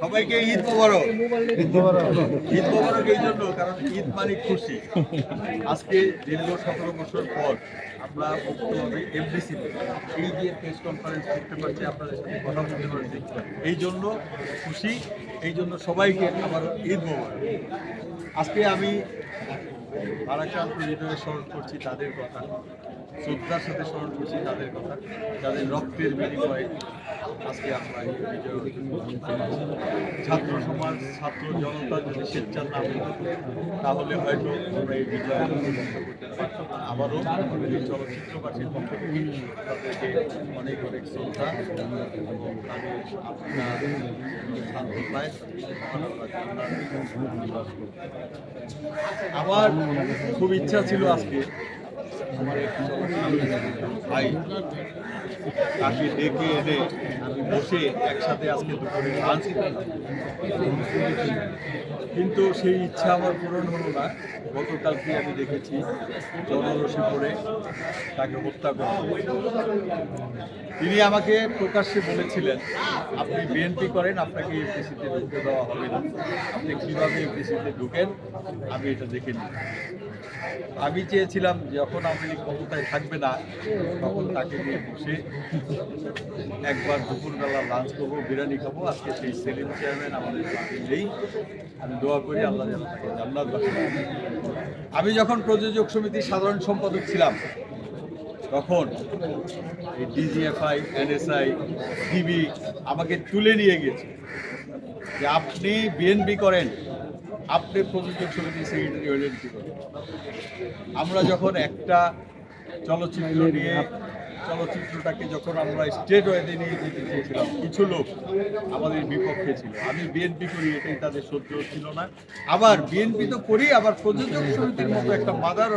সবাইকে ঈদ মোবারক। ঈদ মোবারক এই জন্য কারণ ঈদ মানে খুশি। আজকে দীর্ঘ 17 বছর পর আমরা মুক্তভাবে এফডিসিতে এই যে প্রেস কনফারেন্স করতে পারছি, আপনাদের সাথে কথা বলতে পারছি, এই জন্য খুশি। এই জন্য সবাইকে আবার ঈদ মোবারক। আজকে আমি ভারাক্রান্ত হৃদয়ে স্মরণ করছি তাদের কথা, শ্রদ্ধার সাথে স্মরণ করছি তাদের কথা, যাদের রক্তের বিনিময়ে আজকে আমরা এই বিজয় অর্জন করছি। ছাত্র সমাজ, ছাত্র জনতা যদি স্বেচ্ছার নাম হতো তাহলে হয়তো আমরা এই বিজয় অর্জন করতে পারতাম। আবারও এই চলচ্চিত্রবাসীর পক্ষ থেকে তাদেরকে অনেক অনেক শ্রদ্ধা এবং তাদের আপনার শান্ততায় আমার খুব ইচ্ছা ছিল আজকে আমার এক ভাই তাকে ডেকে এনে আমি বসে একসাথে আজকে দুপুরে লাঞ্চ করলাম, কিন্তু সেই ইচ্ছা আমার পূরণ হলো না। গতকালকে আমি দেখেছি জনরসে পড়ে তাকে হত্যা করা হলো। তিনি আমাকে প্রকাশ্যে বলেছিলেন, আপনি বিএনপি করেন, আপনাকে এফডিসিতে ঢুকতে দেওয়া হবে না, আপনি কীভাবে এফডিসিতে ঢুকেন আমি এটা দেখে নিই। আমি চেয়েছিলাম যখন আওয়ামী লীগ ক্ষমতায় থাকবে না তখন তাকে নিয়ে বসে একবার দুপুরবেলা লাঞ্চ করবো, বিরিয়ানি খাবো। আজকে সেই সেলিম চেয়ারম্যান আমাদের নেই, আমি দোয়া করি আল্লাহ যেন তাকে জান্নাত বাসী। আমি যখন প্রযোজক সমিতির সাধারণ সম্পাদক ছিলাম তখন এই ডিজিএফআই, এনএসআই, ডিবি আমাকে তুলে নিয়ে গেছে যে আপনি বিএনপি করেন, আপনি প্রযোজক সমিতির সেক্রেটারি হলেন কি করেন। আমরা যখন একটা চলচ্চিত্র নিয়ে চলচ্চিত্রটাকে যখন আমরা স্টেট ওয়েতে নিয়ে যেতে চেয়েছিলাম, কিছু লোক আমাদের বিপক্ষে ছিল। আমি বিএনপি করি এটাই তাদের সহ্য ছিল না। আবার বিএনপি তো করি, আবার প্রযোজক সমিতির মতো একটা মাদার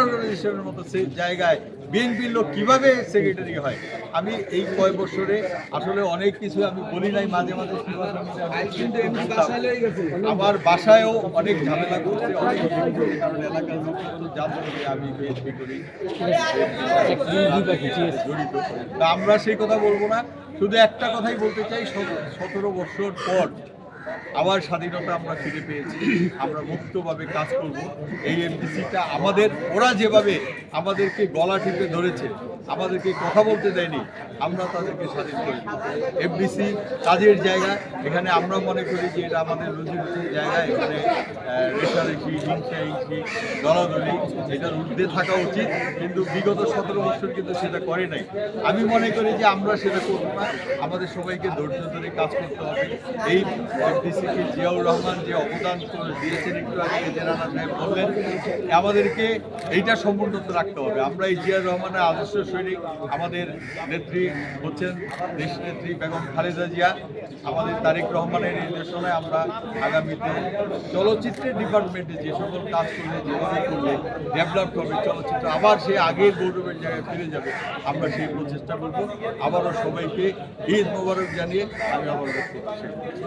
অর্গানাইজেশনের মতো সেই জায়গায় বিএনপির লোক কীভাবে সেক্রেটারি হয়। আমি এই কয় বছরে আসলে অনেক কিছু আমি বলি নাই, মাঝে মাঝে আমার বাসায়ও অনেক ঝামেলা করছে, অনেক কারণ এলাকার লোক তো জানতে হবে আমি বিএনপি করি, জড়িত। তা আমরা সেই কথা বলবো না, শুধু একটা কথাই বলতে চাই, 17 বছর পর আবার স্বাধীনতা আমরা ফিরে পেয়েছি, আমরা মুক্তভাবে কাজ করব। এই এফডিসিটা আমাদের, ওরা যেভাবে আমাদেরকে গলা টিপে ধরেছে, আমাদেরকে কথা বলতে দেয়নি, আমরা তাদেরকে স্বাধীন করি। এফডিসি কাজের জায়গা, এখানে আমরা মনে করি যে এটা আমাদের রুজির জায়গা, এখানে রেশারেশি, হিংসি, দলাদলি এটার ঊর্ধ্বে থাকা উচিত, কিন্তু বিগত 17 বছর কিন্তু সেটা করে নাই। আমি মনে করি যে আমরা সেটা করব না, আমাদের সবাইকে ধৈর্য ধরে কাজ করতে হবে। এই এফডিসিকে জিয়াউর রহমান যে অবদান দিয়েছেন, একটু আগে যে রানা সাহেব বললেন, আমাদেরকে এইটা সমুন্নত রাখতে হবে। আমরা এই জিয়াউর রহমানের আদর্শ সৈনিক, আমাদের নেত্রী হচ্ছেন দেশনেত্রী বেগম খালেদা জিয়া, আমাদের তারেক রহমানের নির্দেশনায় আমরা আগামীতে চলচ্চিত্রের ডিপার্টমেন্টে যে সকল কাজ করলে, যেভাবে করলে ডেভেলপ হবে চলচ্চিত্র, আবার সে আগের গৌরবের জায়গায় ফিরে যাবে, আমরা সেই প্রচেষ্টা করব। আবারও সবাইকে ঈদ মোবারক জানিয়ে আমি আবার বক্তব্য শেষ করছি।